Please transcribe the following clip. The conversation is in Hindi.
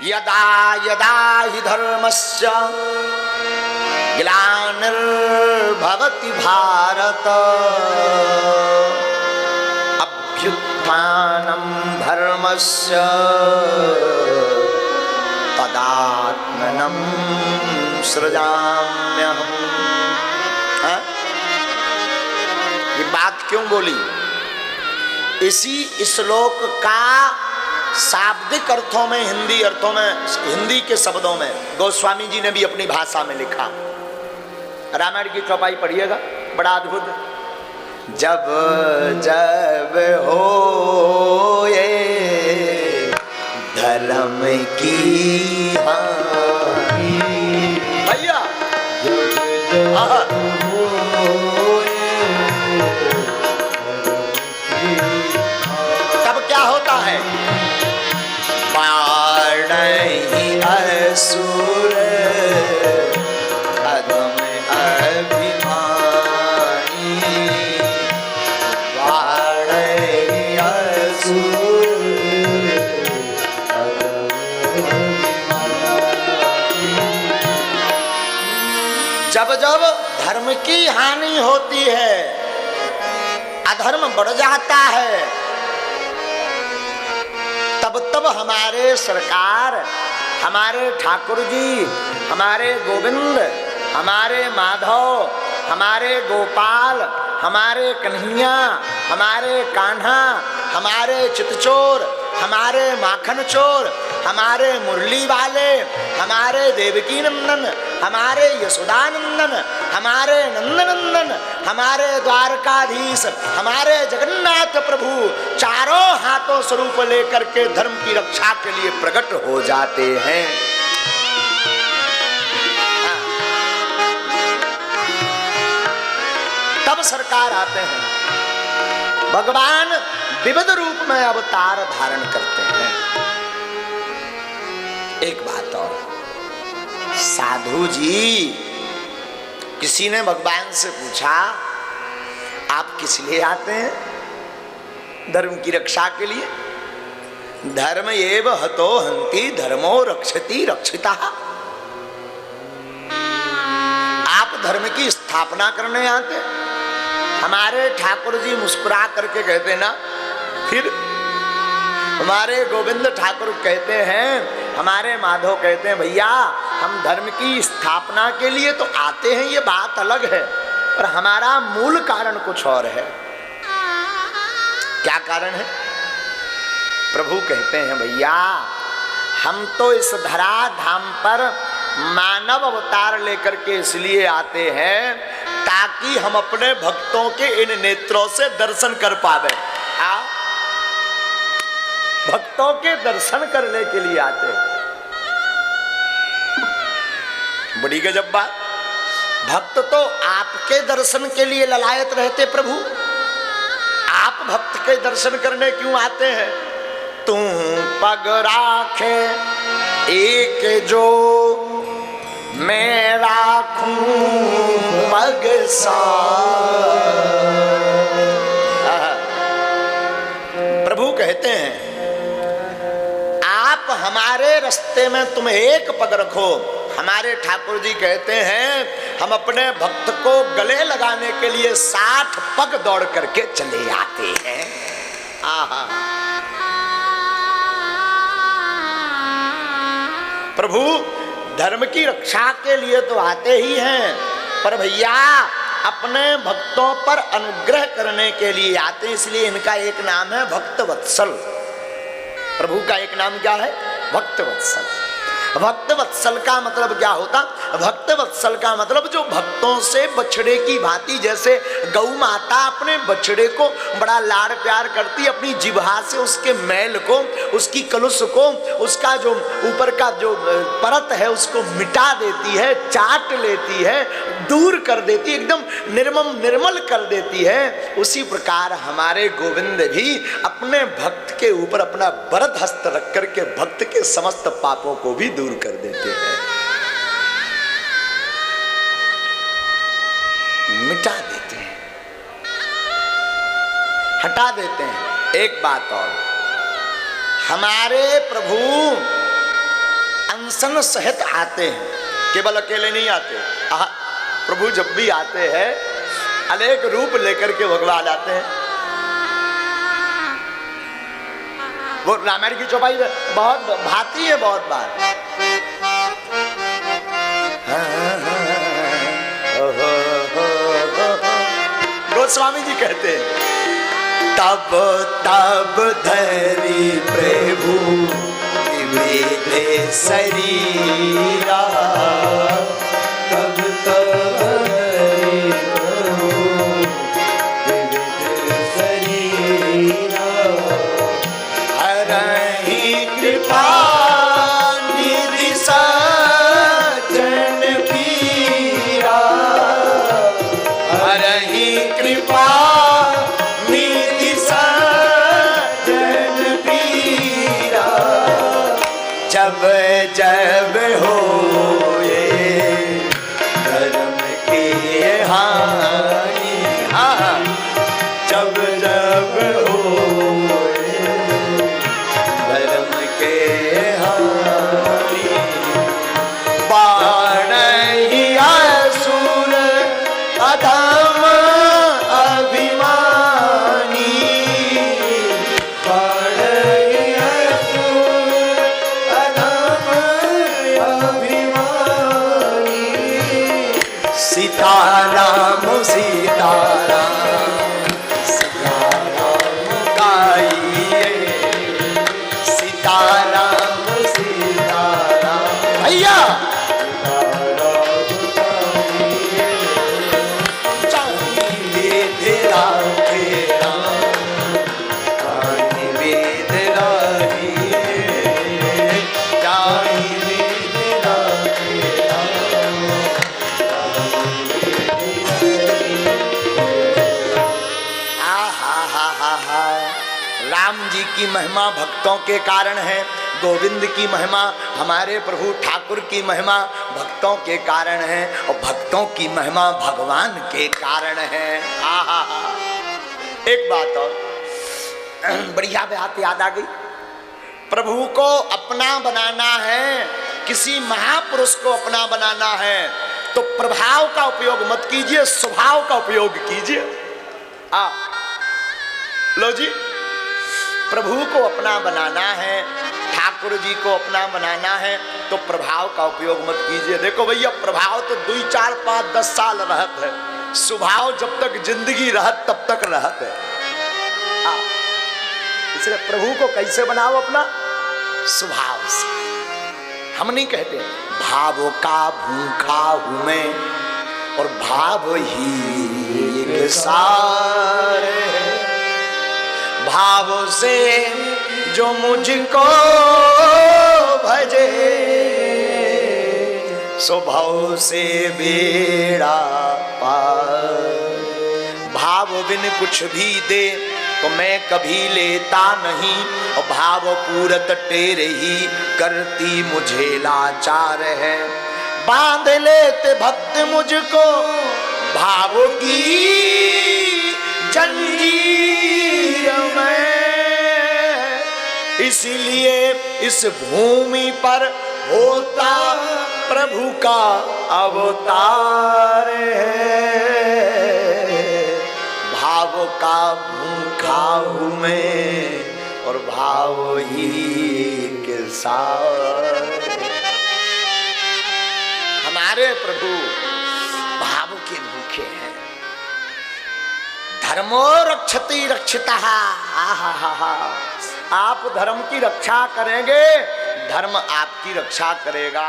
यदा यदा हि धर्मस्य ग्लानिर्भवति भारत अभ्युत्थानं धर्मस्य तदात्मनं सृजाम्यहम्। ये बात क्यों बोली? इसी श्लोक का शाब्दिक अर्थों में, हिंदी अर्थों में, हिंदी के शब्दों में गोस्वामी जी ने भी अपनी भाषा में लिखा। रामायण की चौपाई पढ़िएगा, बड़ा अद्भुत। जब जब हो ये धर्म की हानि, भैया तब क्या होता है? असुर अधम अभिमानी, असुर जब जब धर्म की हानि होती है, अधर्म बढ़ जाता है, तब तब हमारे सरकार, हमारे ठाकुर जी, हमारे गोविंद, हमारे माधव, हमारे गोपाल, हमारे कन्हैया, हमारे कान्हा, हमारे चितचोर, हमारे माखन चोर, हमारे मुरली वाले, हमारे देवकी नंदन, हमारे यशोदानंदन, हमारे नंदनंदन, हमारे द्वारकाधीश, हमारे जगन्नाथ प्रभु चारों हाथों स्वरूप लेकर के धर्म की रक्षा के लिए प्रकट हो जाते हैं। तब सरकार आते हैं, भगवान विविध रूप में अवतार धारण करते हैं। एक बात और, साधु जी, किसी ने भगवान से पूछा आप किस लिए आते हैं? धर्म की रक्षा के लिए। धर्म एव हतो हन्ति धर्मो रक्षति रक्षितः। आप धर्म की स्थापना करने आते? हमारे ठाकुर जी मुस्कुरा करके कहते ना, फिर हमारे गोविंद ठाकुर कहते हैं, हमारे माधव कहते हैं, भैया हम धर्म की स्थापना के लिए तो आते हैं, ये बात अलग है, पर हमारा मूल कारण कुछ और है। क्या कारण है? प्रभु कहते हैं, भैया हम तो इस धरा धाम पर मानव अवतार लेकर के इसलिए आते हैं ताकि हम अपने भक्तों के इन नेत्रों से दर्शन कर पावे। भक्तों के दर्शन करने के लिए आते हैं। बड़ी गजब बात। भक्त तो आपके दर्शन के लिए ललायत रहते प्रभु, आप भक्त के दर्शन करने क्यों आते हैं? तू पग राखे एक जो मैं राखूं पग सा। प्रभु कहते हैं आप हमारे रास्ते में तुम एक पग रखो। हमारे ठाकुर जी कहते हैं हम अपने भक्त को गले लगाने के लिए 60 पग दौड़ करके चले आते हैं। आहा, प्रभु धर्म की रक्षा के लिए तो आते ही हैं, पर भैया अपने भक्तों पर अनुग्रह करने के लिए आते हैं, इसलिए इनका एक नाम है भक्त वत्सल। प्रभु का एक नाम क्या है? भक्त वत्सल। भक्त वत्सल का मतलब क्या होता? भक्त वत्सल का मतलब जो भक्तों से बछड़े की भांति, जैसे गौ माता अपने बछड़े को बड़ा लाड़ प्यार करती, अपनी जिह्वा से उसके मैल को, उसकी कलुष को, उसका जो ऊपर का जो परत है उसको मिटा देती है, चाट लेती है, दूर कर देती, एकदम निर्मल कर देती है। उसी प्रकार हमारे गोविंद भी अपने भक्त के ऊपर अपना वरद हस्त रख करके भक्त के समस्त पापों को भी दूर कर देते हैं, मिटा देते हैं, हटा देते हैं। एक बात और, हमारे प्रभु अनशन सहित आते हैं, केवल अकेले नहीं आते। प्रभु जब भी आते हैं अनेक रूप लेकर के भगवान आते हैं। वो रामायण की चौपाई बहुत भाती है, बहुत बार। गोस्वामी जी कहते हैं तब तब धरी प्रभु विविध शरीरा, तब तब धरी प्रभु विविध शरीरा, हरहि कृपा निधि सज्जन पीरा, हरहि कृपा निधि सज्जन पीरा, जब जब होए धर्म की हानि, जब जब होए धर्म के हानि, बाणहि असुर अधम अभिमानी, बाणहि असुर अधम अभिमानी, सीताराम सीताराम सीताराम गाइए, सीताराम सीताराम भैया, चाहिए तेरा तेरा, चाहिए तेरा ही, चाहिए तेरा तेरा। राम जी की महिमा भक्तों के कारण है, गोविंद की महिमा हमारे प्रभु ठाकुर की महिमा भक्तों के कारण है, और भक्तों की महिमा भगवान के कारण है। एक बात और बढ़िया बात याद आ गई, प्रभु को अपना बनाना है, किसी महापुरुष को अपना बनाना है तो प्रभाव का उपयोग मत कीजिए, स्वभाव का उपयोग कीजिए। लो जी, प्रभु को अपना बनाना है, ठाकुर जी को अपना बनाना है तो प्रभाव का उपयोग मत कीजिए। देखो भैया, प्रभाव तो 2, 4, 5, 10 साल रहत है, स्वभाव जब तक जिंदगी रहत तब तक रहत है। इसलिए प्रभु को कैसे बनाओ? अपना स्वभाव से। हम नहीं कहते भाव का भूखा हूं मैं और भाव ही एक सारे, भाव से जो मुझको भजे, स्वभाव से बेड़ा पार। भाव बिन कुछ भी दे तो मैं कभी लेता नहीं, और भाव पूरत टेरे ही करती मुझे लाचार है। बांध लेते भक्त मुझको भाव की जंजीर में, इसलिए इस भूमि पर होता प्रभु का अवतार है। भाव का भूखा हूँ मैं और भाव ही के साथ। हमारे प्रभु भाव के भूखे हैं। धर्मो रक्षति रक्षितः। आप धर्म की रक्षा करेंगे, धर्म आपकी रक्षा करेगा।